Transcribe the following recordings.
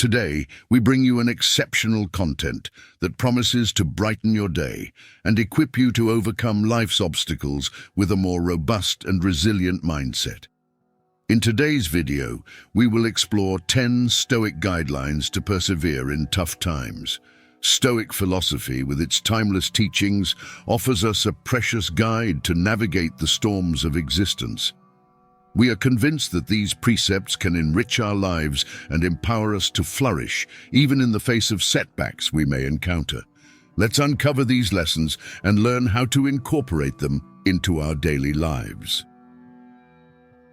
Today, we bring you an exceptional content that promises to brighten your day and equip you to overcome life's obstacles with a more robust and resilient mindset. In today's video, we will explore 10 Stoic guidelines to persevere in tough times. Stoic philosophy, with its timeless teachings, offers us a precious guide to navigate the storms of existence. We are convinced that these precepts can enrich our lives and empower us to flourish, even in the face of setbacks we may encounter. Let's uncover these lessons and learn how to incorporate them into our daily lives.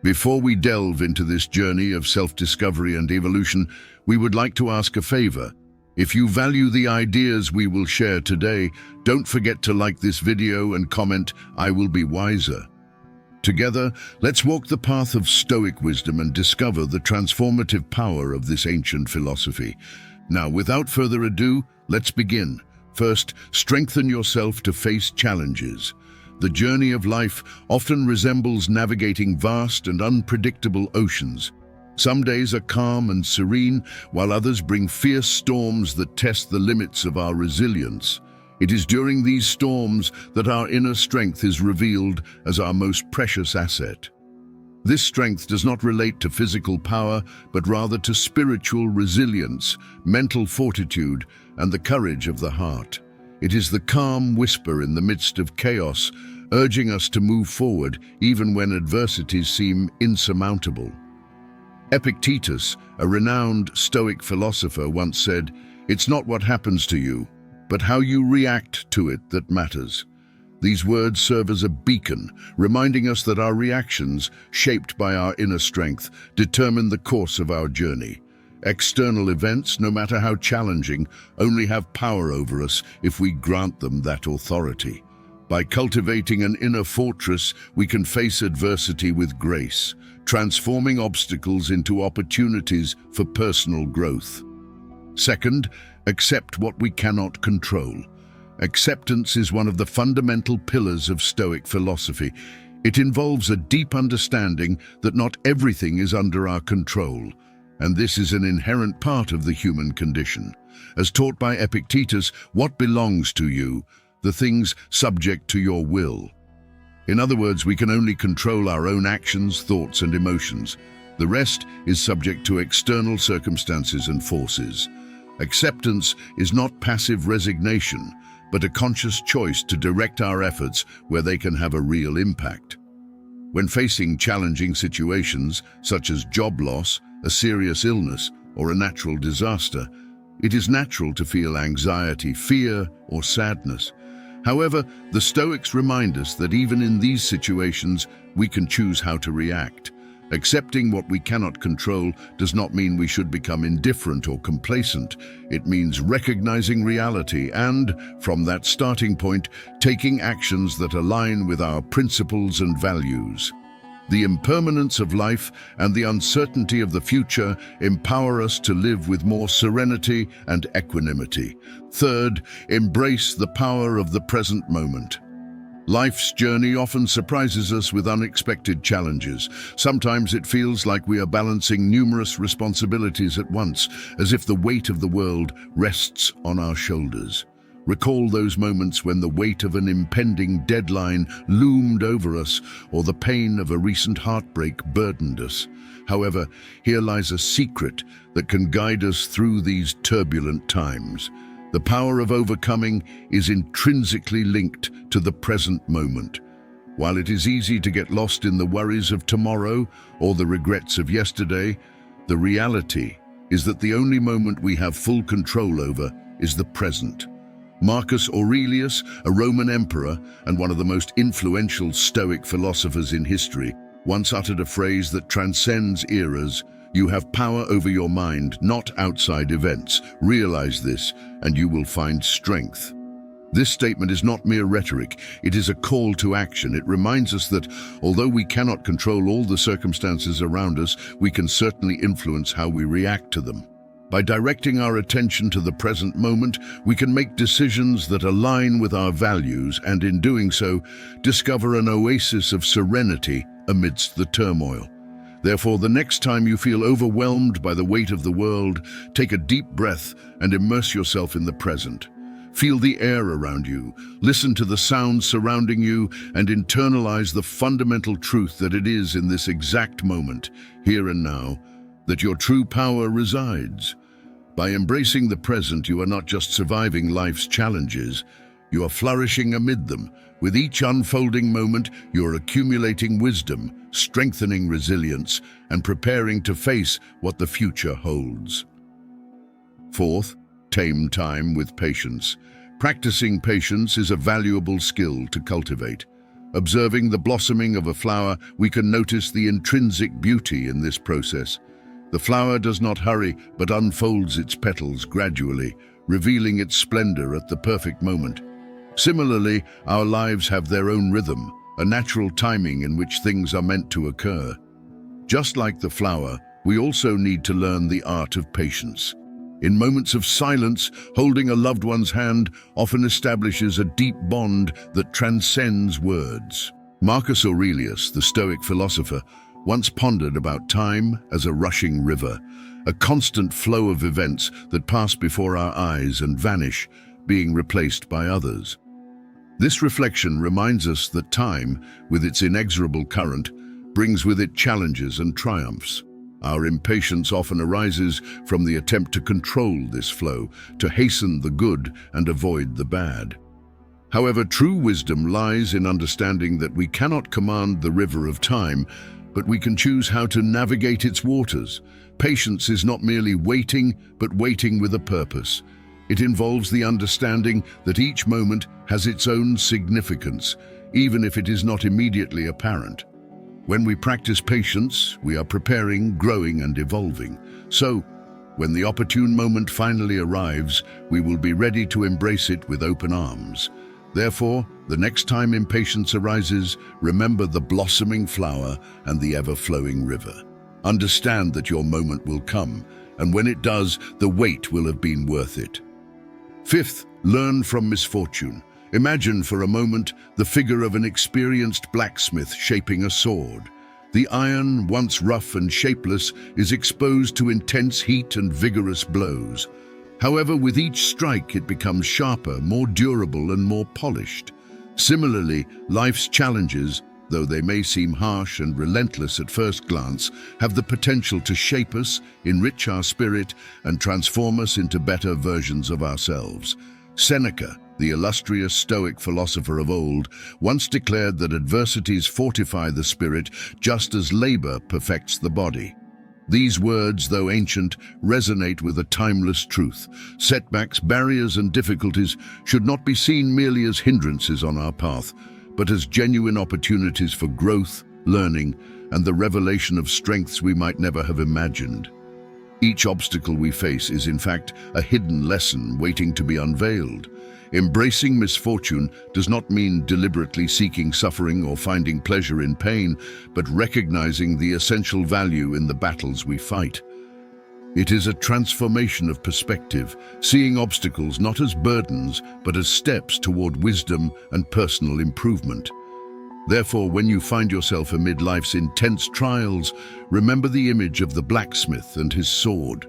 Before we delve into this journey of self-discovery and evolution, we would like to ask a favor. If you value the ideas we will share today, don't forget to like this video and comment, "I will be wiser." Together, let's walk the path of Stoic wisdom and discover the transformative power of this ancient philosophy. Now, without further ado, let's begin. First, strengthen yourself to face challenges. The journey of life often resembles navigating vast and unpredictable oceans. Some days are calm and serene, while others bring fierce storms that test the limits of our resilience. It is during these storms that our inner strength is revealed as our most precious asset. This strength does not relate to physical power, but rather to spiritual resilience, mental fortitude, and the courage of the heart. It is the calm whisper in the midst of chaos, urging us to move forward even when adversities seem insurmountable. Epictetus, a renowned Stoic philosopher, once said, "It's not what happens to you, but how you react to it that matters." These words serve as a beacon, reminding us that our reactions, shaped by our inner strength, determine the course of our journey. External events, no matter how challenging, only have power over us if we grant them that authority. By cultivating an inner fortress, we can face adversity with grace, transforming obstacles into opportunities for personal growth. Second, accept what we cannot control. Acceptance is one of the fundamental pillars of Stoic philosophy. It involves a deep understanding that not everything is under our control, and this is an inherent part of the human condition. As taught by Epictetus, what belongs to you, the things subject to your will. In other words, we can only control our own actions, thoughts, and emotions. The rest is subject to external circumstances and forces. Acceptance is not passive resignation, but a conscious choice to direct our efforts where they can have a real impact. When facing challenging situations, such as job loss, a serious illness, or a natural disaster, it is natural to feel anxiety, fear, or sadness. However, the Stoics remind us that even in these situations, we can choose how to react. Accepting what we cannot control does not mean we should become indifferent or complacent. It means recognizing reality and, from that starting point, taking actions that align with our principles and values. The impermanence of life and the uncertainty of the future empower us to live with more serenity and equanimity. Third, embrace the power of the present moment. Life's journey often surprises us with unexpected challenges. Sometimes it feels like we are balancing numerous responsibilities at once, as if the weight of the world rests on our shoulders. Recall those moments when the weight of an impending deadline loomed over us, or the pain of a recent heartbreak burdened us. However, here lies a secret that can guide us through these turbulent times. The power of overcoming is intrinsically linked to the present moment. While it is easy to get lost in the worries of tomorrow or the regrets of yesterday, the reality is that the only moment we have full control over is the present. Marcus Aurelius, a Roman emperor and one of the most influential Stoic philosophers in history, once uttered a phrase that transcends eras: "You have power over your mind, not outside events. Realize this, and you will find strength." This statement is not mere rhetoric, it is a call to action. It reminds us that, although we cannot control all the circumstances around us, we can certainly influence how we react to them. By directing our attention to the present moment, we can make decisions that align with our values and, in doing so, discover an oasis of serenity amidst the turmoil. Therefore, the next time you feel overwhelmed by the weight of the world, take a deep breath and immerse yourself in the present. Feel the air around you, listen to the sounds surrounding you, and internalize the fundamental truth that it is in this exact moment, here and now, that your true power resides. By embracing the present, you are not just surviving life's challenges, you are flourishing amid them. With each unfolding moment, you are accumulating wisdom, strengthening resilience, and preparing to face what the future holds. Fourth, tame time with patience. Practicing patience is a valuable skill to cultivate. Observing the blossoming of a flower, we can notice the intrinsic beauty in this process. The flower does not hurry, but unfolds its petals gradually, revealing its splendor at the perfect moment. Similarly, our lives have their own rhythm, a natural timing in which things are meant to occur. Just like the flower, we also need to learn the art of patience. In moments of silence, holding a loved one's hand often establishes a deep bond that transcends words. Marcus Aurelius, the Stoic philosopher, once pondered about time as a rushing river, a constant flow of events that pass before our eyes and vanish, being replaced by others. This reflection reminds us that time, with its inexorable current, brings with it challenges and triumphs. Our impatience often arises from the attempt to control this flow, to hasten the good and avoid the bad. However, true wisdom lies in understanding that we cannot command the river of time, but we can choose how to navigate its waters. Patience is not merely waiting, but waiting with a purpose. It involves the understanding that each moment has its own significance, even if it is not immediately apparent. When we practice patience, we are preparing, growing, and evolving. So, when the opportune moment finally arrives, we will be ready to embrace it with open arms. Therefore, the next time impatience arises, remember the blossoming flower and the ever-flowing river. Understand that your moment will come, and when it does, the wait will have been worth it. Fifth, learn from misfortune. Imagine for a moment the figure of an experienced blacksmith shaping a sword. The iron, once rough and shapeless, is exposed to intense heat and vigorous blows. However, with each strike it becomes sharper, more durable, and more polished. Similarly, life's challenges, though they may seem harsh and relentless at first glance, have the potential to shape us, enrich our spirit, and transform us into better versions of ourselves. Seneca, the illustrious Stoic philosopher of old, once declared that adversities fortify the spirit just as labor perfects the body. These words, though ancient, resonate with a timeless truth. Setbacks, barriers, and difficulties should not be seen merely as hindrances on our path, but as genuine opportunities for growth, learning, and the revelation of strengths we might never have imagined. Each obstacle we face is, in fact, a hidden lesson waiting to be unveiled. Embracing misfortune does not mean deliberately seeking suffering or finding pleasure in pain, but recognizing the essential value in the battles we fight. It is a transformation of perspective, seeing obstacles not as burdens, but as steps toward wisdom and personal improvement. Therefore, when you find yourself amid life's intense trials, remember the image of the blacksmith and his sword.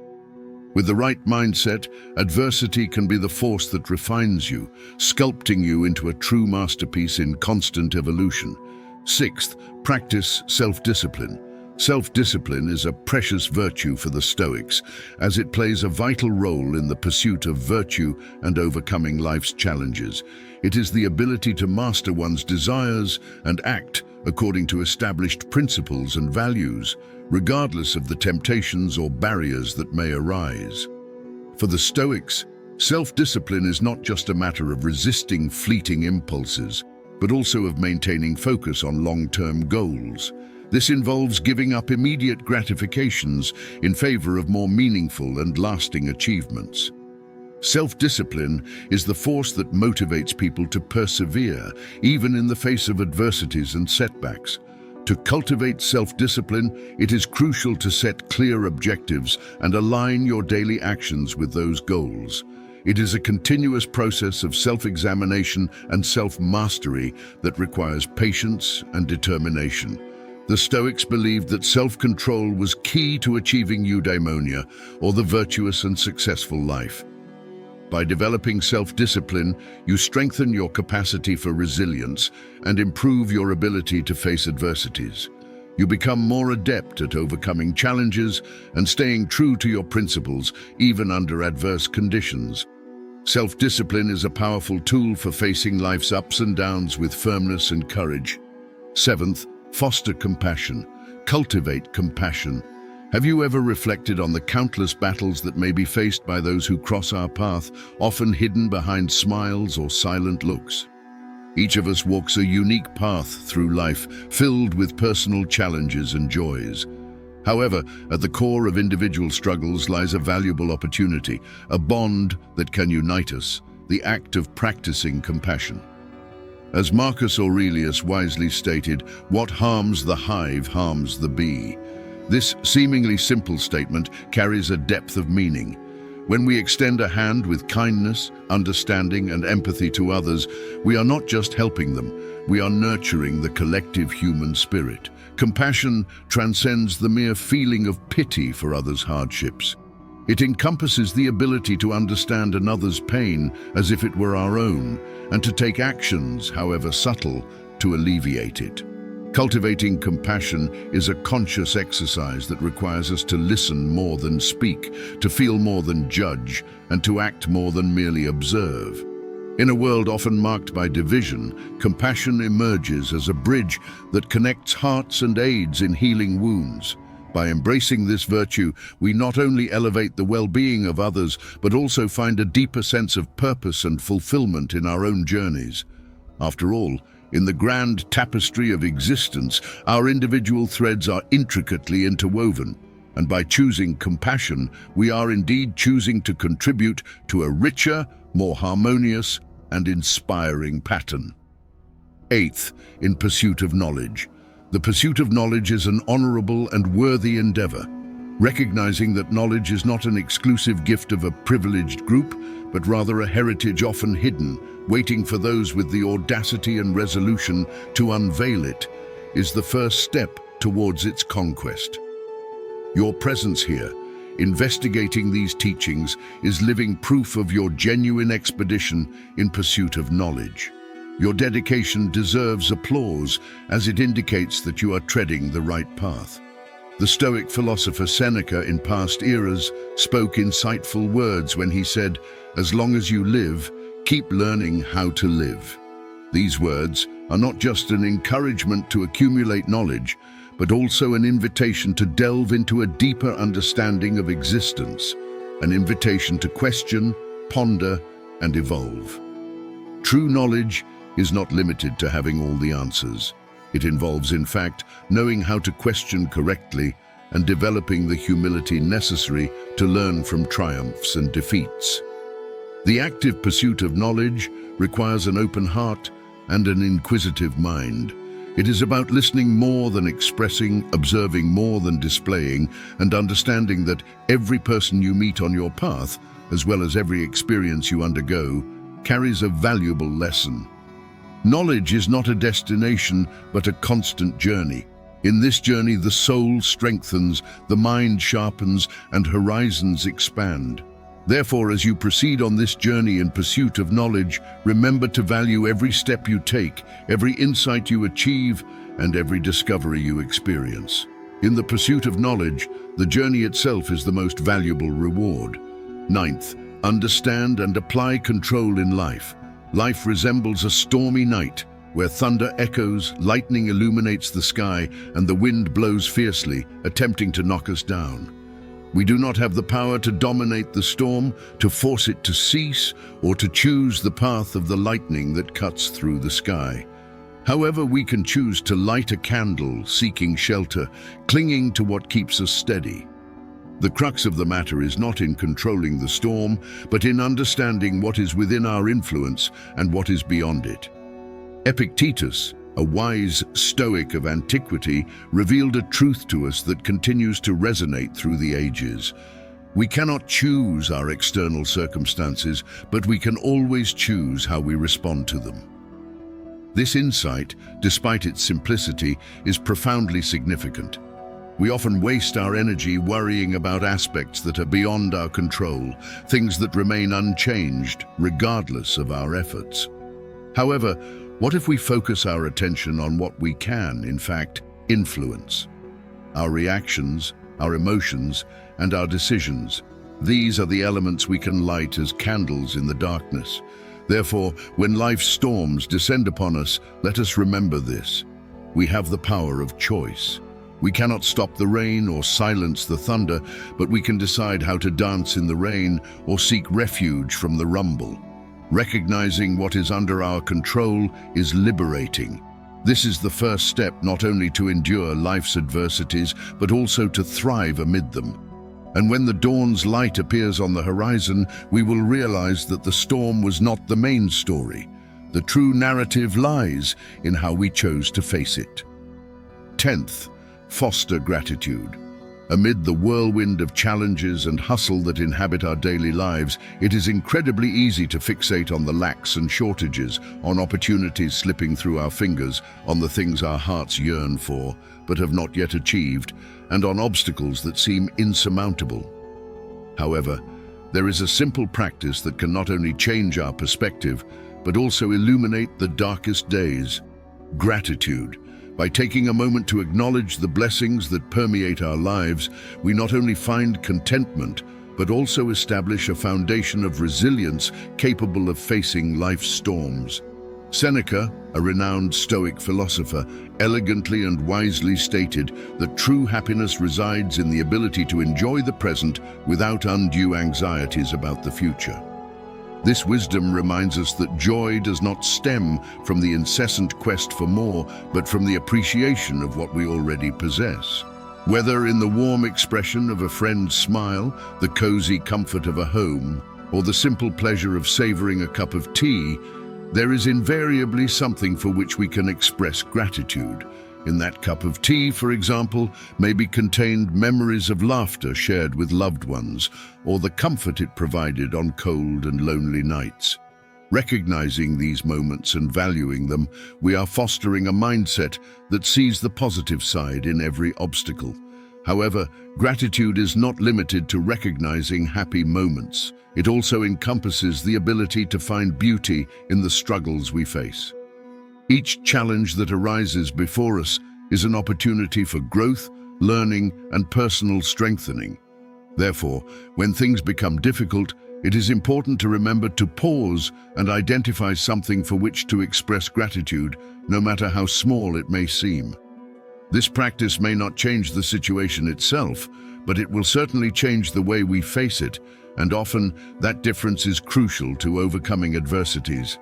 With the right mindset, adversity can be the force that refines you, sculpting you into a true masterpiece in constant evolution. Sixth, practice self-discipline. Self-discipline is a precious virtue for the Stoics, as it plays a vital role in the pursuit of virtue and overcoming life's challenges. It is the ability to master one's desires and act according to established principles and values, regardless of the temptations or barriers that may arise. For the Stoics, self-discipline is not just a matter of resisting fleeting impulses, but also of maintaining focus on long-term goals. This involves giving up immediate gratifications in favor of more meaningful and lasting achievements. Self-discipline is the force that motivates people to persevere, even in the face of adversities and setbacks. To cultivate self-discipline, it is crucial to set clear objectives and align your daily actions with those goals. It is a continuous process of self-examination and self-mastery that requires patience and determination. The Stoics believed that self-control was key to achieving eudaimonia, or the virtuous and successful life. By developing self-discipline, you strengthen your capacity for resilience and improve your ability to face adversities. You become more adept at overcoming challenges and staying true to your principles, even under adverse conditions. Self-discipline is a powerful tool for facing life's ups and downs with firmness and courage. Seventh, foster compassion. Cultivate compassion. Have you ever reflected on the countless battles that may be faced by those who cross our path, often hidden behind smiles or silent looks? Each of us walks a unique path through life, filled with personal challenges and joys. However, at the core of individual struggles lies a valuable opportunity, a bond that can unite us, the act of practicing compassion. As Marcus Aurelius wisely stated, "What harms the hive harms the bee." This seemingly simple statement carries a depth of meaning. When we extend a hand with kindness, understanding, and empathy to others, we are not just helping them, we are nurturing the collective human spirit. Compassion transcends the mere feeling of pity for others' hardships. It encompasses the ability to understand another's pain as if it were our own, and to take actions, however subtle, to alleviate it. Cultivating compassion is a conscious exercise that requires us to listen more than speak, to feel more than judge, and to act more than merely observe. In a world often marked by division, compassion emerges as a bridge that connects hearts and aids in healing wounds. By embracing this virtue, we not only elevate the well-being of others, but also find a deeper sense of purpose and fulfillment in our own journeys. After all, in the grand tapestry of existence, our individual threads are intricately interwoven, and by choosing compassion, we are indeed choosing to contribute to a richer, more harmonious, and inspiring pattern. Eighth, in pursuit of knowledge. The pursuit of knowledge is an honorable and worthy endeavor, recognizing that knowledge is not an exclusive gift of a privileged group, but rather a heritage often hidden, waiting for those with the audacity and resolution to unveil it, is the first step towards its conquest. Your presence here, investigating these teachings, is living proof of your genuine expedition in pursuit of knowledge. Your dedication deserves applause, as it indicates that you are treading the right path. The Stoic philosopher Seneca in past eras spoke insightful words when he said, "As long as you live, keep learning how to live." These words are not just an encouragement to accumulate knowledge, but also an invitation to delve into a deeper understanding of existence, an invitation to question, ponder, and evolve. True knowledge is not limited to having all the answers. It involves, in fact, knowing how to question correctly and developing the humility necessary to learn from triumphs and defeats. The active pursuit of knowledge requires an open heart and an inquisitive mind. It is about listening more than expressing, observing more than displaying, and understanding that every person you meet on your path, as well as every experience you undergo, carries a valuable lesson. Knowledge is not a destination, but a constant journey. In this journey, the soul strengthens, the mind sharpens, and horizons expand. Therefore, as you proceed on this journey in pursuit of knowledge, remember to value every step you take, every insight you achieve, and every discovery you experience. In the pursuit of knowledge, the journey itself is the most valuable reward. Ninth, understand and apply control in life. Life resembles a stormy night, where thunder echoes, lightning illuminates the sky, and the wind blows fiercely, attempting to knock us down. We do not have the power to dominate the storm, to force it to cease, or to choose the path of the lightning that cuts through the sky. However, we can choose to light a candle, seeking shelter, clinging to what keeps us steady. The crux of the matter is not in controlling the storm, but in understanding what is within our influence and what is beyond it. Epictetus, a wise Stoic of antiquity, revealed a truth to us that continues to resonate through the ages. We cannot choose our external circumstances, but we can always choose how we respond to them. This insight, despite its simplicity, is profoundly significant. We often waste our energy worrying about aspects that are beyond our control, things that remain unchanged, regardless of our efforts. However, what if we focus our attention on what we can, in fact, influence? Our reactions, our emotions, and our decisions. These are the elements we can light as candles in the darkness. Therefore, when life's storms descend upon us, let us remember this. We have the power of choice. We cannot stop the rain or silence the thunder, but we can decide how to dance in the rain or seek refuge from the rumble. Recognizing what is under our control is liberating. This is the first step not only to endure life's adversities, but also to thrive amid them. And when the dawn's light appears on the horizon, we will realize that the storm was not the main story. The true narrative lies in how we chose to face it. 10th, foster gratitude. Amid the whirlwind of challenges and hustle that inhabit our daily lives, it is incredibly easy to fixate on the lacks and shortages, on opportunities slipping through our fingers, on the things our hearts yearn for, but have not yet achieved, and on obstacles that seem insurmountable. However, there is a simple practice that can not only change our perspective, but also illuminate the darkest days: gratitude. By taking a moment to acknowledge the blessings that permeate our lives, we not only find contentment, but also establish a foundation of resilience capable of facing life's storms. Seneca, a renowned Stoic philosopher, elegantly and wisely stated that true happiness resides in the ability to enjoy the present without undue anxieties about the future. This wisdom reminds us that joy does not stem from the incessant quest for more, but from the appreciation of what we already possess. Whether in the warm expression of a friend's smile, the cozy comfort of a home, or the simple pleasure of savoring a cup of tea, there is invariably something for which we can express gratitude. In that cup of tea, for example, may be contained memories of laughter shared with loved ones, or the comfort it provided on cold and lonely nights. Recognizing these moments and valuing them, we are fostering a mindset that sees the positive side in every obstacle. However, gratitude is not limited to recognizing happy moments. It also encompasses the ability to find beauty in the struggles we face. Each challenge that arises before us is an opportunity for growth, learning, and personal strengthening. Therefore, when things become difficult, it is important to remember to pause and identify something for which to express gratitude, no matter how small it may seem. This practice may not change the situation itself, but it will certainly change the way we face it, and often that difference is crucial to overcoming adversities.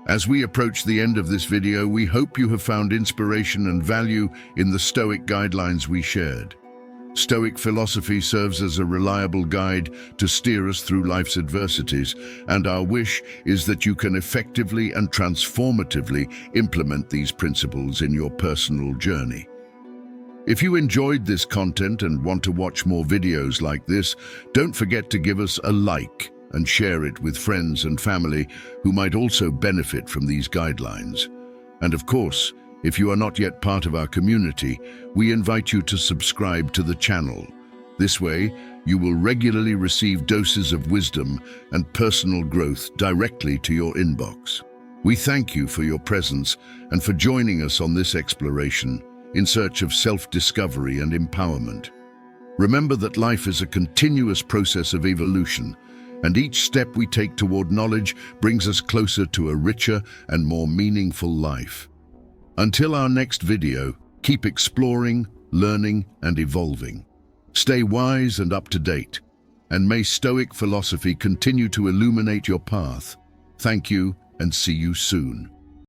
As we approach the end of this video, we hope you have found inspiration and value in the Stoic guidelines we shared. Stoic philosophy serves as a reliable guide to steer us through life's adversities, and our wish is that you can effectively and transformatively implement these principles in your personal journey. If you enjoyed this content and want to watch more videos like this, don't forget to give us a like and share it with friends and family who might also benefit from these guidelines. And of course, if you are not yet part of our community, we invite you to subscribe to the channel. This way, you will regularly receive doses of wisdom and personal growth directly to your inbox. We thank you for your presence and for joining us on this exploration in search of self-discovery and empowerment. Remember that life is a continuous process of evolution, and each step we take toward knowledge brings us closer to a richer and more meaningful life. Until our next video, keep exploring, learning, and evolving. Stay wise and up to date, and may Stoic philosophy continue to illuminate your path. Thank you, and see you soon.